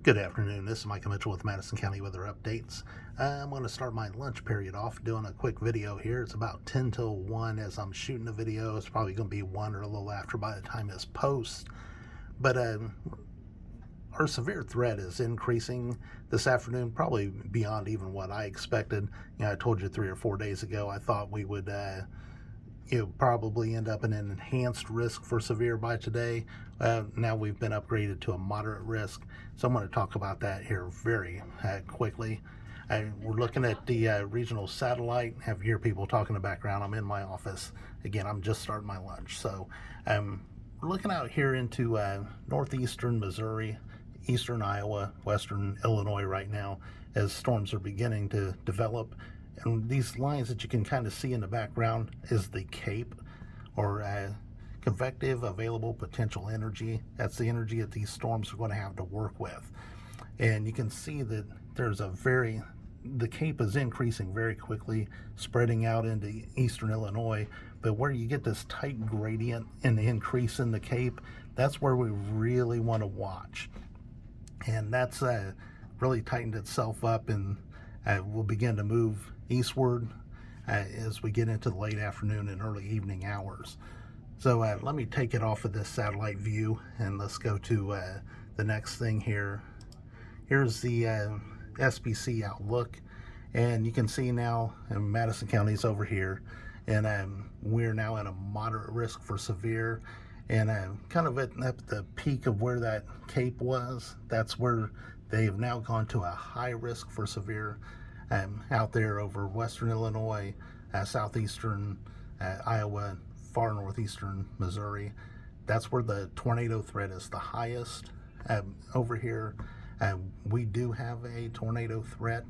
Good afternoon. This is Michael Mitchell with Madison County Weather Updates. I'm going to start my lunch period off doing a quick video here. It's about 10 till 1 as I'm shooting the video. It's probably going to be 1 or a little after by the time this posts. But our severe threat is increasing this afternoon, probably beyond even what I expected. I told you 3 or 4 days ago I thought we would probably end up in an enhanced risk for severe by today. Now we've been upgraded to a moderate risk, so I'm going to talk about that here very quickly. We're looking at the regional satellite. I hear people talking in the background. I'm in my office. Again, I'm just starting my lunch. So we're looking out here into northeastern Missouri, eastern Iowa, western Illinois right now as storms are beginning to develop. And these lines that you can kind of see in the background is the CAPE, or convective available potential energy. That's the energy that these storms are going to have to work with. And you can see that there's the CAPE is increasing very quickly, spreading out into eastern Illinois. But where you get this tight gradient in the increase in the CAPE, that's where we really want to watch. And that's really tightened itself up, and will begin to move eastward as we get into the late afternoon and early evening hours. So let me take it off of this satellite view and let's go to the next thing here. Here's the SPC outlook, and you can see now Madison County's over here, and we're now at a moderate risk for severe, and kind of at the peak of where that CAPE was. That's where they have now gone to a high risk for severe out there over western Illinois, southeastern Iowa, far northeastern Missouri. That's where the tornado threat is the highest. Over here, we do have a tornado threat.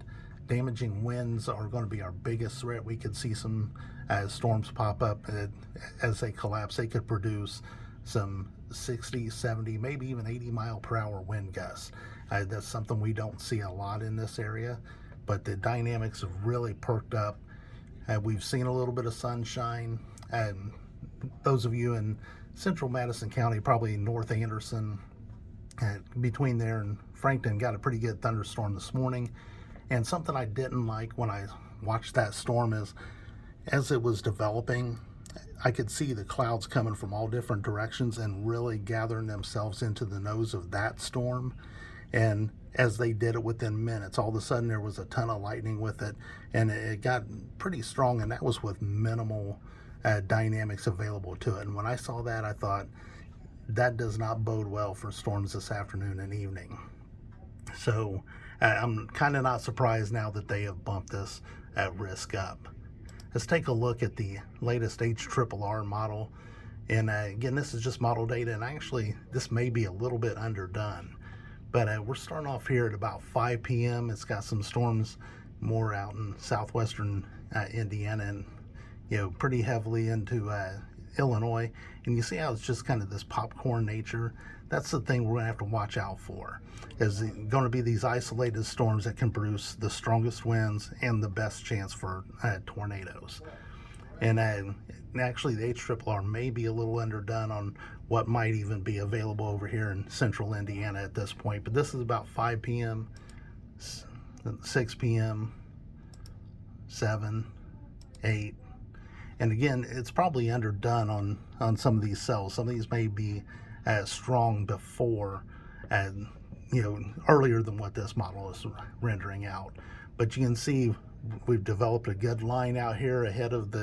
Damaging winds are going to be our biggest threat. We could see some storms pop up as they collapse. They could produce some 60, 70, maybe even 80 mile per hour wind gusts. That's something we don't see a lot in this area, but the dynamics have really perked up. We've seen a little bit of sunshine. Those of you in central Madison County, probably North Anderson, between there and Frankton, got a pretty good thunderstorm this morning. And something I didn't like when I watched that storm is, as it was developing, I could see the clouds coming from all different directions and really gathering themselves into the nose of that storm. And as they did it within minutes, all of a sudden there was a ton of lightning with it, and it got pretty strong, and that was with minimal dynamics available to it. And when I saw that, I thought that does not bode well for storms this afternoon and evening. So I'm kind of not surprised now that they have bumped this risk up. Let's take a look at the latest HRRR model. And again, this is just model data, and actually this may be a little bit underdone. But we're starting off here at about 5 p.m. It's got some storms more out in southwestern Indiana, and pretty heavily into Illinois. And you see how it's just kind of this popcorn nature. That's the thing we're going to have to watch out for. Is going to be these isolated storms that can produce the strongest winds and the best chance for tornadoes. And actually the HRRR may be a little underdone on what might even be available over here in central Indiana at this point. But this is about 5 p.m., 6 p.m., 7, 8. And again, it's probably underdone on some of these cells. Some of these may be strong before, earlier than what this model is rendering out. But you can see we've developed a good line out here ahead of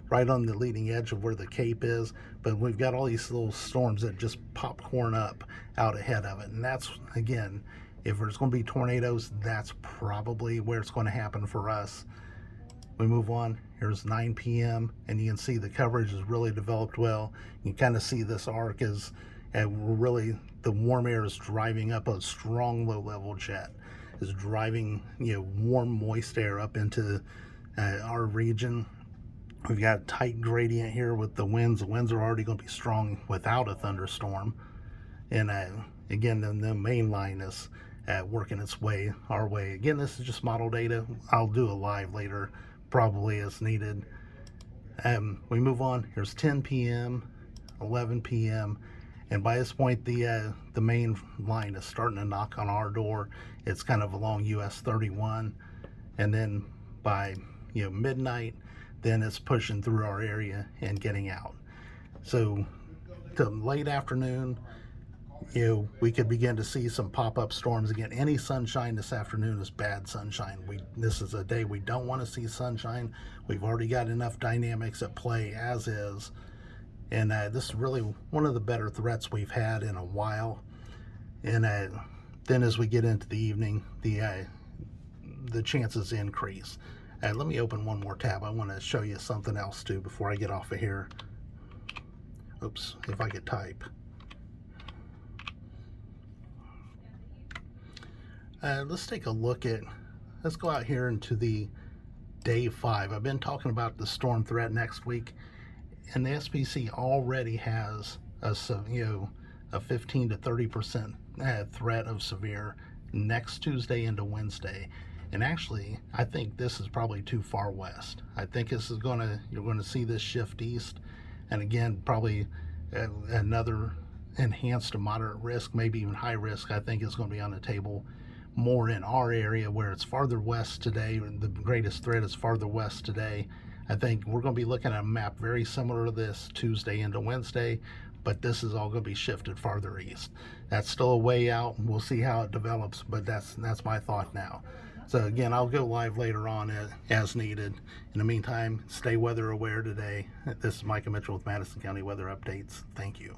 right on the leading edge of where the CAPE is, but we've got all these little storms that just popcorn up out ahead of it. And that's, again, if there's going to be tornadoes, that's probably where it's going to happen for us. We move on. Here's 9 p.m. and you can see the coverage has really developed well. You can kind of see this arc is really, the warm air is driving up a strong low-level jet. Is driving warm moist air up into our region. We've got a tight gradient here with the winds. The winds are already going to be strong without a thunderstorm. And again, the main line is working its way our way. Again, this is just model data. I'll do a live later, probably as needed. We move on. Here's 10 p.m., 11 p.m., And by this point, the main line is starting to knock on our door. It's kind of along US 31, and then by midnight, then it's pushing through our area and getting out. So to late afternoon, we could begin to see some pop-up storms again. Any sunshine this afternoon is bad sunshine. This is a day we don't want to see sunshine. We've already got enough dynamics at play as is, and this is really one of the better threats we've had in a while. And then as we get into the evening, the chances increase. Let me open one more tab. I want to show you something else too before I get off of here. Oops, if I could type. Let's take a look at, let's go out here into the day 5. I've been talking about the storm threat next week, and the SPC already has a 15 to 30% threat of severe next Tuesday into Wednesday. And actually, I think this is probably too far west. I think this is you're going to see this shift east, and again, probably another enhanced to moderate risk, maybe even high risk, I think is going to be on the table more in our area where it's farther west today. The greatest threat is farther west today. I think we're going to be looking at a map very similar to this Tuesday into Wednesday, but this is all going to be shifted farther east. That's still a way out. We'll see how it develops, but that's my thought now. So again, I'll go live later on as needed. In the meantime, stay weather aware today. This is Micah Mitchell with Madison County Weather Updates. Thank you.